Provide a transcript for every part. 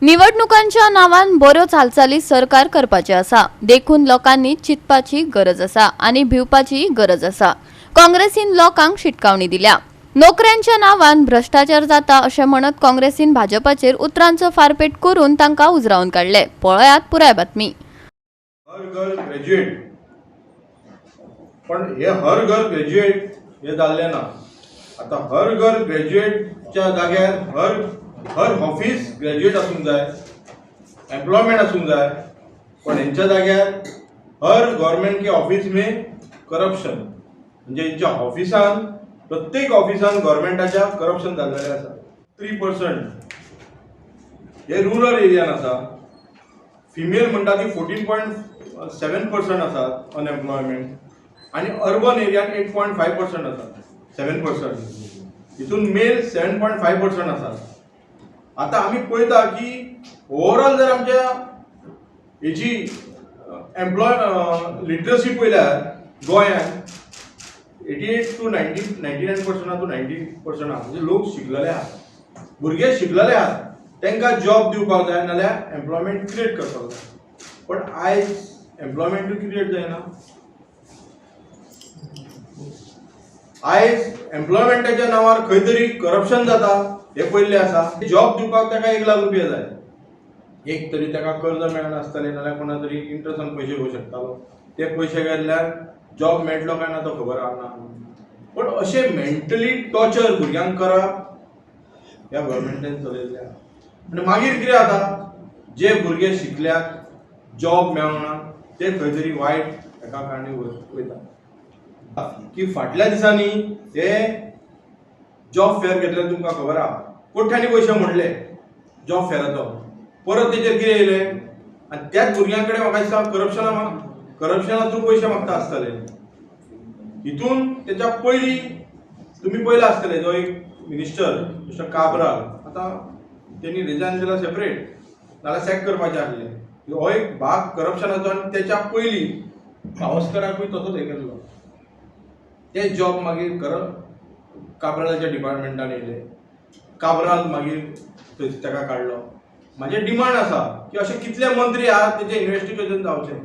निवडणुकांच्या नावान बऱ्यो हालचाली सरकार करपाचे आसा, देखून लोकांनी चिंतपाची गरज आसा आणि भिवपाची गरज आसा। काँग्रेसीन लोकांक शिटकावणी दिल्या। नोकऱ्यांच्या नावान भ्रष्टाचार जाता अशें म्हणत काँग्रेसीन भाजपाचेर उतरांचो फारपेट करून तांकां उजरावन काडले। पळयात पुराय बातमी। हर घर ग्रॅज्युएट, पण हे हर घर ग्रॅज्युएट हे जाल्ले ना। आता हर घर ग्रॅज्युएटच्या जाग्यार हर ऑफिस ग्रॅज्युएट आसूंक जाय, एम्प्लॉयमेंट आसूंक जाय, पण हेंच्या जाग्यार हर गव्हर्नमेंट के ऑफिस में करप्शन, म्हणजे हेंच्या ऑफिसान प्रत्येक ऑफिसान गव्हर्नमेंटाच्या करप्शन जाल्लेलें आसा। 3% हे रूरल एरियान आसा। फिमेल म्हणटा ती 14.7% आसात अनएम्प्लॉयमेंट, आणि अर्बन एरियान 8.5% आसा, 7%। हितून मेल 7.5% आसात। आता आम्ही पळयता की ओवरऑल जर आमच्या हेची लिटरसी पळयल्यार गोंयांत 88 to 99% to 90% आहा, म्हणजे लोक शिकलेले आहात, भुरगे शिकलेले आहात, तांकां जॉब दिवपाक जाय नाल्यार एम्प्लॉयमेंट क्रिएट करपाक जाय। पण आयज एम्प्लॉयमेंट क्रिएट जायना। आयज एम्प्लॉयमेंटाच्या नावार खंय तरी करप्शन जाता हे पयल्ले आसा। जॉब दिवपाक ताका 1 लाख रुपया जाय, एक तरी ताका कर्ज मेळनासतलें नाल्यार कोणा तरी इंट्रस्टान पयशे घेवंक शकतालो, ते पयशे घेतल्यार जॉब मेळटलो काय ना तो खबर आसना। पण अशें मेंटली टॉर्चर भुरग्यांक करप ह्या गव्हर्नमेंटान चलयल्लें आसा। आनी मागीर कितें जाता, जे भुरगे शिकल्यात, जॉब मेळना, ते खंय तरी वायट एका कारणी वयता की फाटल्या दिसांनी हे जॉब फेअर घेतल्यार तुमकां खबर आहा कोट्यांनी पयशे मोडले जॉब फेअराचो, परत तेचेर कितें येयलें, आनी त्याच भुरग्यां कडेन म्हाका दिसता करप्शना थ्रू पयशे मागता आसतले। हितून तेच्या पयलीं तुमी पळयला आसतले जो एक मिनिस्टर मिस्टर काब्राल, आता तेणी रिजायन केला सेपरेट नाल्यार सॅक करपाचें आसलें, हो एक भाग करप्शनाचो। आनी तेच्या पयलीं पावसकराकूय तसोच हे केल्लो, ते जॉब मागीर काब्रालाच्या डिपार्टमेंटान येयले, काब्राल मागीर ताका काडलो। म्हाजे डिमांड आसा की अशे कितले मंत्री आहात तेचे इन्व्हेस्टिगेशन जावचें,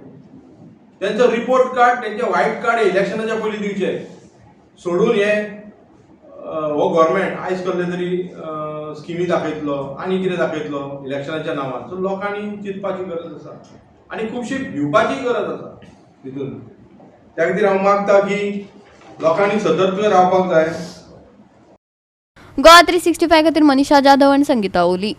त्यांचो रिपोर्ट कार्ड, तेंचे व्हाईट कार्ड इलेक्शनाच्या पयलीं दिवचे, सोडून हे हो गव्हर्नमेंट आयज कसले तरी स्किमी दाखयतलो आनी कितें दाखयतलो इलेक्शनाच्या नांवार। सो लोकांनी चिंतपाची गरज आसा आनी खुबशी भिवपाची गरज आसा तितून। त्या खातीर हांव मागता की लोकांनी सतर्क रावपाक जाय। गोवा 365 खातीर मनीषा जाधव आनी संगीता ओली।